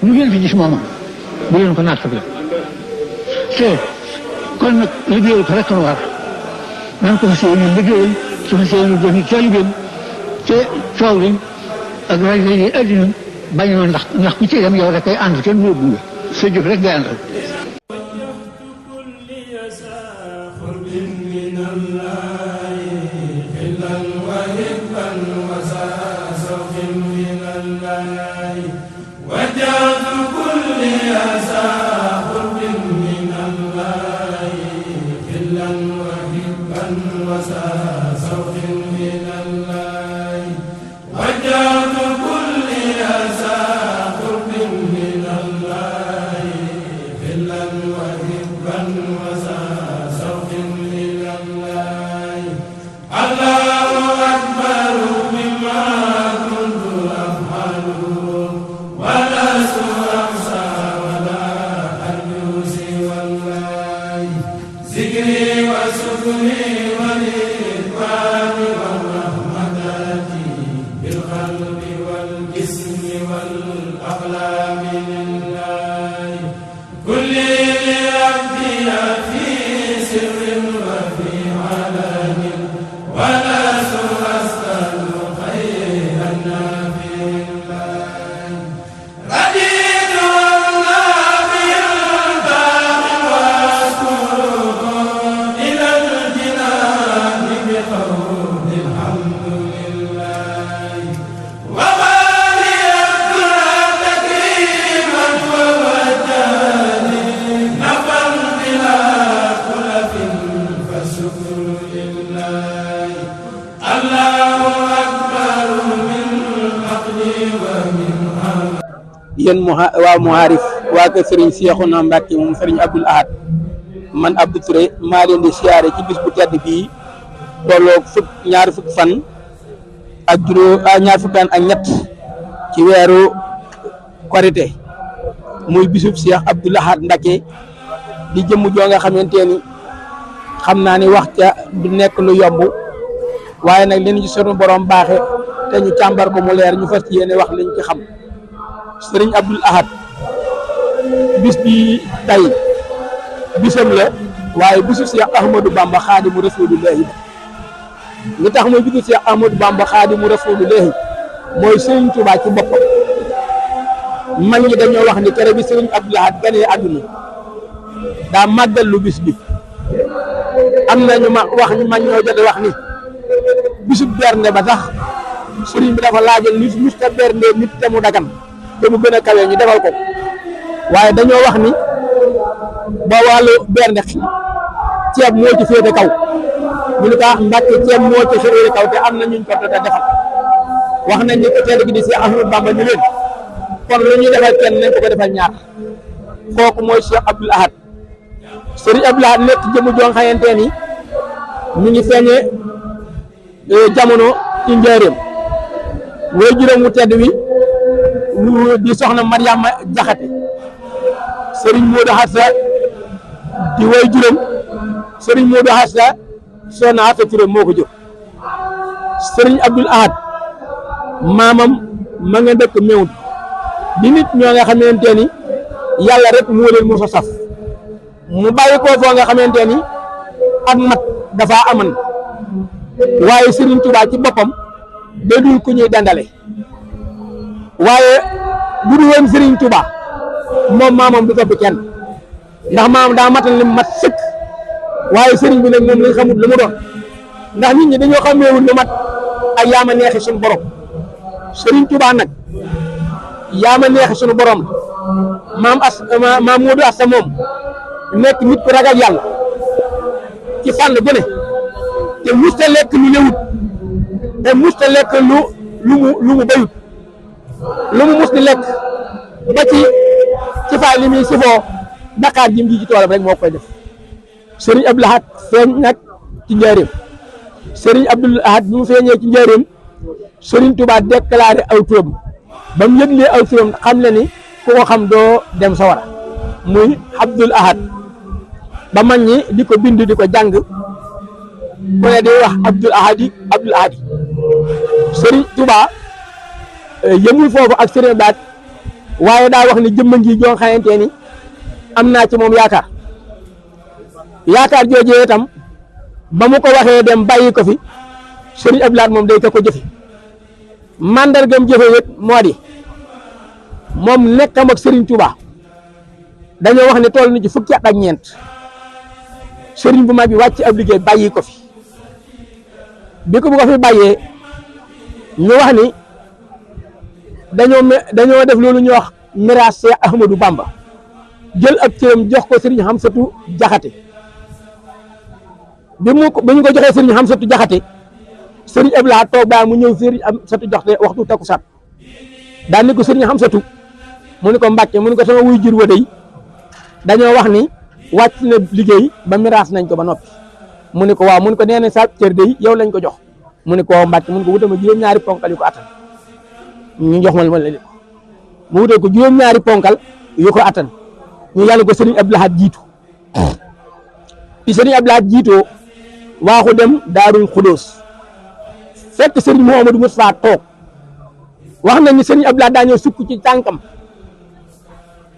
lu ngeen fi gis mooma bu leen ko naat la te kon nag liggéeyal ko rek war nan ko fas yéene liggéeyal su fas yéene doon taalibeem te coow li ak rajo yi addina bañ a ndax ku ci dem yow rek ay ànd kenn moo gunge sa jëf rek ngay àndal. yéen waa Muharif waa kër Serigne Cheikhouna Mbacké moom Serigne Abdoul Ahad man Abdou Touré maa leen di siyaare ci bis bu tedd bii tolloog ñaar fukki fan ak ñaar fukki fan ak ñett ci weeru Korité muy bisub Cheikh Abdoul Ahad Mbacké di jëmm joo nga xamante ni xam naa ni wax ca du nekk lu yomb waaye nag leen ci sunu borom baaxe te ñu càmbar ko mu leer ñu fas ci yéene wax liñ ci xam. Sëriñ Abdoul Ahad bis bi tey bisam la waaye bisu Cheikh Ahmadou Bamba Xaadimu Rasuulullaahi li tax mooy bisu Cheikh Ahmadou Bamba Xaadimu Rasuulullaahi mooy Sëriñ Tuubaa ci boppam mag ñi dañoo wax ni kere bi Sëriñ Abdoul Ahad ganee àdduna daa màggal lu bis bi am na ñu ma wax ñu mag ñoo jot wax ni bisu bernde ba tax sëriñ bi dafa laajal nit musta bernde nit te mu dagan te mu gën a kawe ñu defal ko waaye dañoo wax ni ba wàllu bernde ceeb moo ci féete kaw ñu ne ko Mbàkke ceeb moo ci féete kaw te am na ñuñ ko te defal wax nañ ni ko tedd gi di Cheikh Ahmadou Bamba ñu leen kon lu ñuy defal kenn nañ ko defal ñaar kooku mooy Cheikh Abdoul Ahad Serigne Abdoul Ahad nekk jëmu joo xamante ni mi ngi feeñee jamono ci njaareem way juróom mu tedd wi di soxna Mariama Jaxate Serigne Modou Hassa di way juróom Serigne Modou Hassa soxna Ata Touré moo ko jóg Serigne Abdoul Ahad maamam ma nga dëkk Mewnde di nit ñoo nga xamante ni yàlla rek moo leen mos a saf mu bàyyi ko foo nga xamante ni ak mat dafa aman waaye Serigne Touba ci boppam da dul ku ñuy dandale waaye bu dul woon Serigne Touba moom maamam du topp kenn ndax maamam daa matal li mat sëkk waaye Serigne bi nag moom lañ xamut lu mu doon ndax nit ñi dañoo xameewul lu mat ak yaama neexi suñu borom Serigne Touba nag yaama neexi suñu borom maam Modou Asta moom nekk nit ku ragal yàlla ci fànn bu ne te musta lekk lu lewut te musta lekk lu mu bayut lu mu mus di lekk ba ci faay li muy sifoo Dakar jim ji ci toolam rek moo koy def Serigne Abdoul Ahad feeñ nag ci njaareem Serigne Abdoul Ahad bi mu feeñee ci njaareem Serigne Touba déclaré aw turam ba mu yëglee aw turam xam le ni ku ko xam doo dem sawara muy Abdoul Ahad ba mag ñi di ko bind di ko jàng ku ne di wax Abdoul Ahad Abdoul Ahad Serigne Touba yëmul foofu ak Serigne Abdoul Ahad waaye daa wax ne jëmma ngi joo xamante ni am naa ci moom yaakaar joojee itam ba mu ko waxee dem bàyyi ko fi sëriñ Abdou Lahad moom day ka ko jëfe mandargam jëfe yëpp moo di moom nekkam ak sëriñ Touba dañoo wax ne toll na ci fukki at ak ñeent sëriñ bu mag bi wàcc ab liggéey bàyyi ko fi bi ko bu ko fi bàyyee ñu wax ni dañoo def loolu ñu wax miraas Cheikh Ahmadou Bamba jël ab cëram jox ko sëriñ Hamsatu Jaxate bi ñu ko joxee sëriñ Hamsatu Jaxate sëriñ Abdou Lahad toog ba mu ñëw sëriñ Hamsatu Jaxate waxtu takkusaan daal ni ko sëriñ Hamsatu mu ni ko Mbàkke mu ni ko sama wuy jur wa dey dañoo wax ni wàcc na liggéey ba miraas nañ ko ba noppi mu ni ko waaw mu ni ko nee na sa cër dey yow lañ ko jox mu ni ko waaw Mbàkke mu ni ko wutama juróom-ñaari ponkal yu ko attan ñu jox ma la mu wutal ko juróom-ñaari ponkal yu ko attan ñu yàlla ko sëriñ Abdou Lahad jiitu bi sëriñ Abdou Lahad jiitoo waaxu dem Daarul Xudóos fekk sëriñ Mouhamadou Moustapha toog wax nañ ni sëriñ Abdou Lahad daa ñëw sukk ci tànkam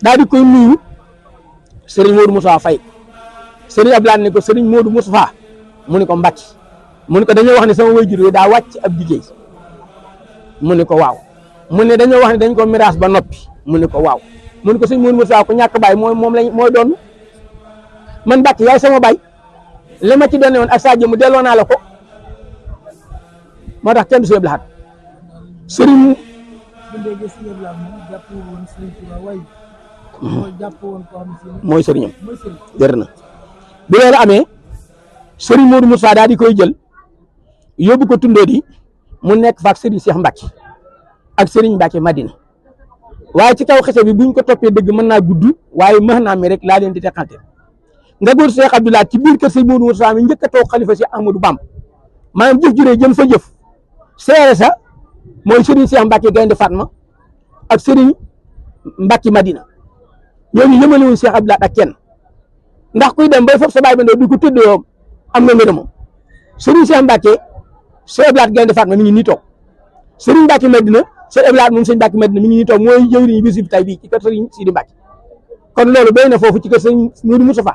daal di koy nuyu sëriñ Modou Moustapha fay sëriñ Abdou Lahad ne ko sëriñ Modou Moustapha mu ni ko Mbàkke mu ni ko dañoo wax ne sama waajur yi daa wàcc ab liggéey mu ni ko waaw mu ne dañoo wax ne dañ ko miraas ba noppi mu ni ko waaw mu ni ko sëriñ Modou Moustapha ko ñàkk baay mooy doon man Mbàkke yaay sama baay li ma ci doon woon ak saa jëmm delloo naa la ko moo tax kenn du sëriñ Abdou Lahad sëriñ mooy sëriñam jër na bi loolu amee sëriñ Modou Moustapha daal di koy jël yóbbu ko tundoo di mu nekk faak sëriñ Cheikh Mbacke ak sëriñ Mbacke Madina waaye ci kaw xese bi buñ ko toppee dëgg mën naa gudd waaye mën naa mi rek laa leen di teqante nga góor Cheikh Abdou Lahad ci biir kër sëriñ Modou Moustapha mi njëkk a toog xalifa Cheikh Ahmadou Bamba maanaam jëf juree jëm fa jëf seere sa mooy sëriñ Cheikh Mbacke Gaynde Fatma ak sëriñ Mbacke Madina ñooñu yëmale wuñ Cheikh Abdou Lahad ak kenn ndax kuy dem bay foofu sa baay ba ndaw di ko tëddoo am na ngërëmam sëriñ Cheikh Mbacke Cheikh Abdou Lahad Gaynde Fatma mi ngi nii toog sëriñ Mbacke Madina Cheikh Abdou Lahad moom sëriñ Mbacke Madina mi ngi nii toog mooy jëwriñu bis bi tay bii ci kër sëriñ Sidi Mbacke kon loolu béy na foofu ci kër sëriñ Modou Moustapha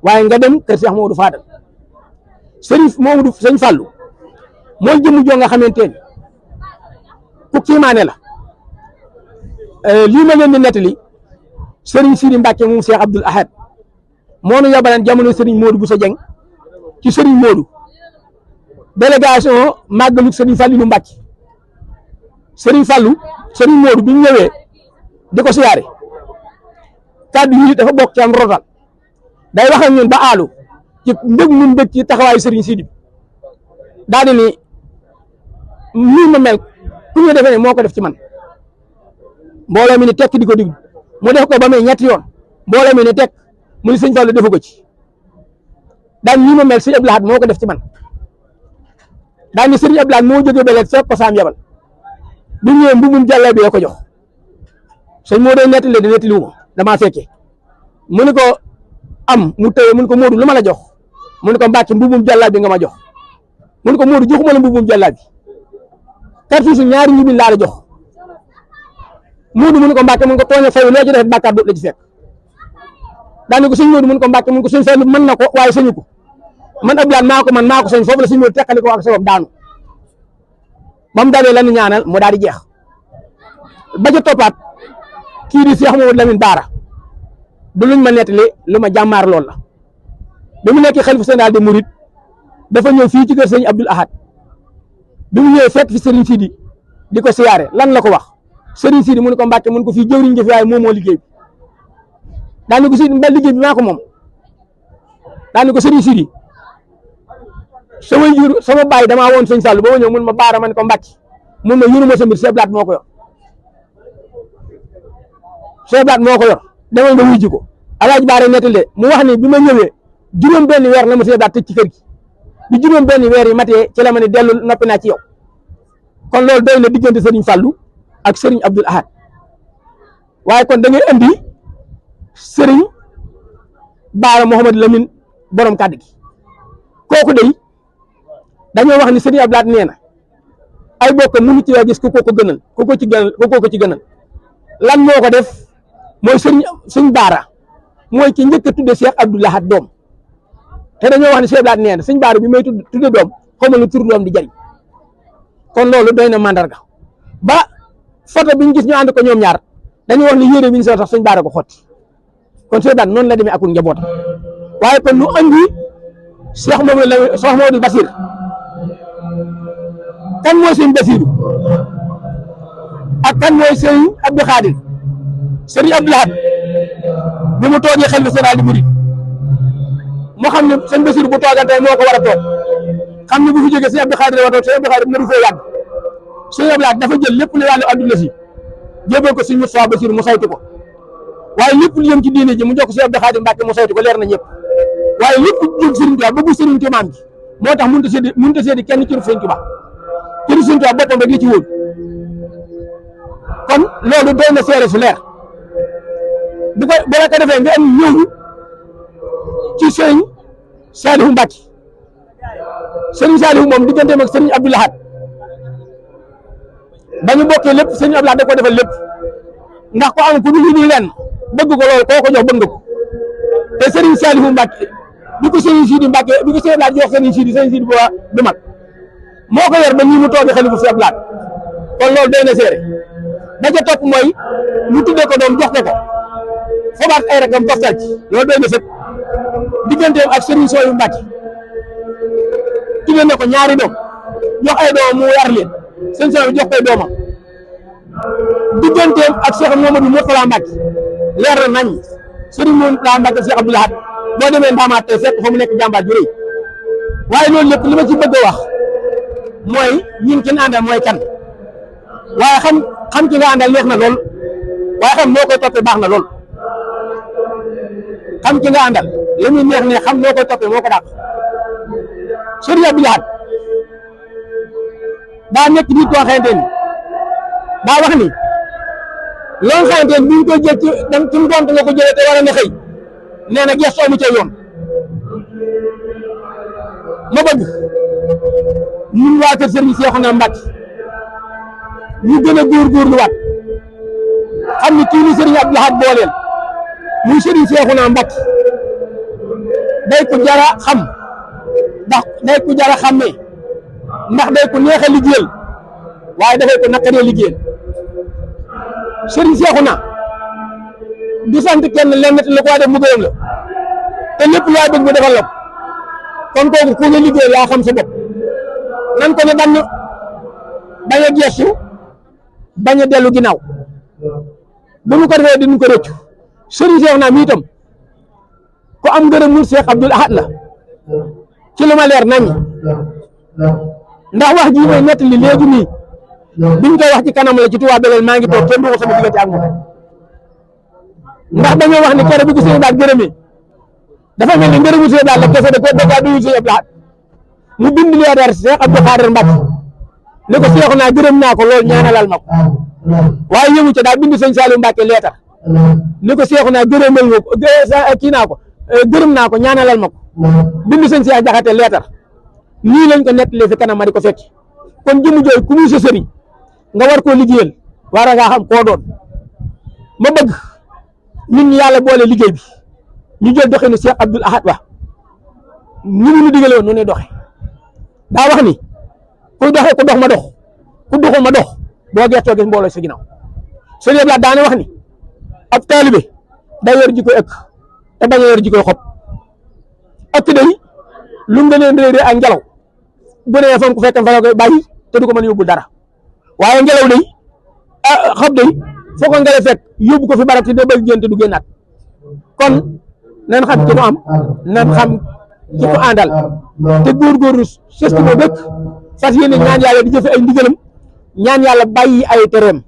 waaye nga dem kër Cheikh Modou Fadal sëriñ Fallou mooy jëmm joo nga xamante ni ku kiimaane la lii ma leen di nettali sëriñ Sidi Mbacke moom Cheikh Abdoul Ahad moo nu yabaleen jamono sëriñ Modou Bousso Dieng ci sëriñ Modou délégation màggalu sëriñ Fallou Mbacke sëriñ Fallou sëriñ Modou bi ñu ñëwee di ko siyaare kàddu yi dafa bokk ci am rotal day wax ak ñun ba aalu ci mbëg mun mbëg ci taxawaayu sëriñ Sidi daal di ni nii ma mel ku ñu defee ne moo ko def ci man mbooloo mi ni tekk di ko diglu mu def ko ba muy ñetti yoon mbooloo mi ni tekk mu ni sëñ Fallou defu ko ci daan nii ma mel sëñ Abdou Lahad moo ko def ci man daan ni sëriñ Abdou Lahad moo jógee belet fekk ko saam yabal bi ñëwee mbubum jàlla bi ko jox sëñ moo doon nettali di nettali wu ma damaa fekkee mu ni ko am mu tëye mu ni ko Modou lu ma la jox mu ni ko Mbacke mbubum jàlla bi nga ma jox mu ni ko Modou joxuma la mbubum jàlla bi kartuusu ñaari ñibin laa la jox Modou mu ni ko Mbacke mu ni ko tooña fayu loo ci def bàkkaar du la ci fekk daane ko sëñ Modou mu ni ko Mbacke mu ni ko sëñ Fallou mën na ko waaye sëñu ko man Abdou Lahad maa ko sëñ foofu la sëñ Modou teqali ko ak sabab daanu ba mu dalee lan ñaanal mu daal di jeex ba ca toppaat kii di Cheikh Mamadou Lamine Bara du luñ ma nettali lu ma jàmmaar lool la bi mu nekk xalifa général des Mourides dafa ñëw fii ci kër sëñ Abdoul Ahad bi mu ñëwee fekk fi Serigne Sidi di ko siyaare lan la ko wax Serigne Sidi mu ne ko Mbacke mu ne ko fii jëwriñ jëf waaye moom moo liggéey bi daane ko Sidi mbal liggéey bi maa ko moom daane ko Serigne Sidi sama baay damaa woon sëñ Fallou ba ma ñëw mun ma Baara ma ne ko Mbacke mun ma yuruma sa mbir Cheikh Abdou Lahad moo ko yor Cheikh Abdou Lahad moo ko yor demal nga wujji ko Alaaji Baara nettali de mu wax ni bi ma ñëwee juróom benn weer la ma Cheikh Abdou Lahad tëj ci kër gi bi juróom benn weer yi matee ci la ma ne dellu noppi naa ci yow kon loolu doy na diggante Serigne Fallou ak Serigne Abdoul Ahad waaye kon da ngay indi Serigne Bara Mouhamadou Lamine borom kàddu gi kooku day dañoo wax ni Serigne Abdoul Ahad nee na ay bokkam mënu ci gis ku ko gënal ku ko ci gënal lan moo ko def mooy sëñ Baara mooy ki njëkk a tudde Cheikh Abdoul Ahad doom te dañoo wax ne Cheikh Abdoul Ahad nee na sëñ Baara bi may tudde doom xaw ma lu tur doom di jariñ kon loolu doy na mandarga ba photo bi ñu gis ñu ànd ko ñoom ñaar dañuy wax ne yére bi ñu sol sax sëñ Baara ko xotti kon Cheikh Abdoul Ahad noonu la demee akul njabootam waaye kon lu andi Cheikh Mamadou Basir kan mooy sëñ Basiru ak kan mooy sëñ Abdou Khadir sëriñ Abdoul Ahad bi mu toogee xel bi général di murid moo xam ne sëñ Basiru bu toogal tey moo ko war a toog xam ne bu fi jógee sëñ Abdou Khadir war a toog sëñ Abdou Khadir naru fee yàgg sëñ Abdoul Ahad dafa jël lépp lu wàllu adduna si jébal ko sëñ Moustapha Basiru mu saytu ko waaye lépp lu jëm ci diine ji mu jox ko sëñ Abdou Khadir Mbacke mu saytu ko leer na ñëpp waaye lépp jëm sëriñ Tuubaa bëggu sëriñ Tuubaa ji moo tax mënut a séedi kenn cëru sëriñ Tuubaa cëru sëriñ Tuubaa boppam rek li ci wóor kon loolu doy na seere su leer bu la ko defee nga am ñëw ci sëriñ Saliou Mbacke sëriñ Saliou moom digganteem ak sëriñ Abdoul Ahad ba ñu bokkee lépp sëriñ Abdoul Ahad da ko defal lépp ndax ko am ku dul nii leen bëgg ko loolu koo ko jox bëgg nga ko te sëriñ Saliou Mbacke bi ko sëriñ Sidi Mbacke bi ko sëriñ Abdoul Ahad jox sëriñ Sidi bu du mag moo ko yor ba nii mu toogee xalifu sëriñ Abdoul Ahad kon loolu doy na seere ba ca topp mooy mu tuddee ko doom jox ko fobaat ay rakam toftal ci loolu doy na sëpp digganteem ak sëriñ Sooyu Mbacke tuddee na ko ñaari doom jox ay doomam mu yar leen sëriñ Sooyu jox koy doomam digganteem ak Cheikh Mamadou Mourtala Mbacke leer na nañ sëriñ Mourtala Mbacke Cheikh Abdoul Ahad boo demee Ndamaat tey fekk fa mu nekk jàmbaar ju rëy waaye loolu lépp li ma ci bëgg a wax mooy ñin ki àndal mooy kan waaye xam ki nga àndal neex na lool waaye xam noo koy toppee baax na lool xam ki nga àndal la muy neex ne xam noo koy toppee moo ko dàq sëriñ Abdoul Ahad daa nekk nit koo xamante ni daa wax ni loo xamante ni bi ñu koy jël ci ngont nga ko jëlee te war a na xëy nee na gestoo mu ca yoon ma bëgg ñun waa kër sëriñ Cheikhouna Mbacke ñu gën a góorgóorluwaat xam ni kii ni sëriñ Abdoul Ahad booleel muy sëriñ Cheikhouna Mbacke day ko jara xam ndax day ko jara xàmmee ndax day ko neex a liggéeyal waaye dafay ko naqaree liggéeyal sëriñ Cheikhouna du sant kenn lenn te lu ko def mu gërëm la te lépp loo bëgg mu defal la kon kooku ku nga liggéey yaa xam sa bopp nan ko ne bañ a gestu bañ a dellu ginnaaw bu ñu ko defee dinañ ko rëccu sëriñ Cheikhouna mi itam ku am ngërëm mu Cheikh Abdoul Ahad la ci lu ma leer nañ ndax wax ji may nettali léegi nii biñ koy wax ci kanam la ci Touba Belel maa ngi toog kenn du ko sama diggante ak moom ndax dañoo wax ni keroog bi ko sëñ Abdoul Ahad gërëmee dafa mel ni ngërëmu sëñ Abdoul Ahad la kese da ko duyul sëñ Abdoul Ahad mu bind leetar Cheikh Abdou Khadir Mbacke ne ko Cheikhouna gërëm naa ko loolu ñaanalal ma ko waaye yëmu ca daal bind sëñ Saliou Mbacke leetar ne ko Cheikhouna gërëmal ma ko kii naa ko gërëm naa ko ñaanalal ma ko bind sëñ Cheikh Jaxate leetar nii lañ ko nettalee fi kanam ma di ko fekk kon jëmu jooy ku muy sa sëriñ nga war koo liggéeyal war a ngaa xam koo doon ma bëgg ñun ñi yàlla boole liggéey bi ñu jël doxinu Cheikh Abdoul Ahad wa ñu ñu digale woon nu ne doxe daa wax ni kuy doxee ku dox ma dox ku doxul ma dox boo gëstoo gis mbooloo sa ginnaaw sëñ Abdoul Ahad daana wax ni ab taalibe day yor ji koy ëkk te bañ a yor ji koy xob ëkk day lu mu leen réeré ak ngelaw bu nee fa mu ko fekkee fa la koy bàyyi te du ko mën a yóbbu dara waaye ngelaw day xob day foo ko ngelaw fekk yóbbu ko fi barab te da bëgg génn te du génnaat kon nan xam ci mu am nan xam ci ko àndal te góorgóorlu sës ko dëkk fas yéene ñaan yàlla di jëfe ay ndigalam ñaan yàlla bàyyi ay tereem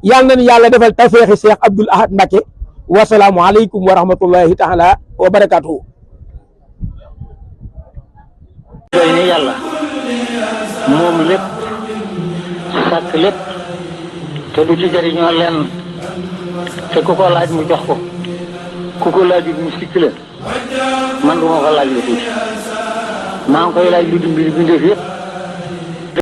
yàlla nañu yàlla defal tawfeexi Cheikh Abdoul Ahad Mbacke wasalaamu aleykum wa rahmatullahi taala wa barakatuhu. doy ni yàlla moom lépp sàkk lépp te du ci jëriñoo lenn te ku ko laaj mu jox ko ku ko laaj mu sikk leen man du ma ko laaj lu tuuti maa ngi koy laaj lu dimbali bindéef yëpp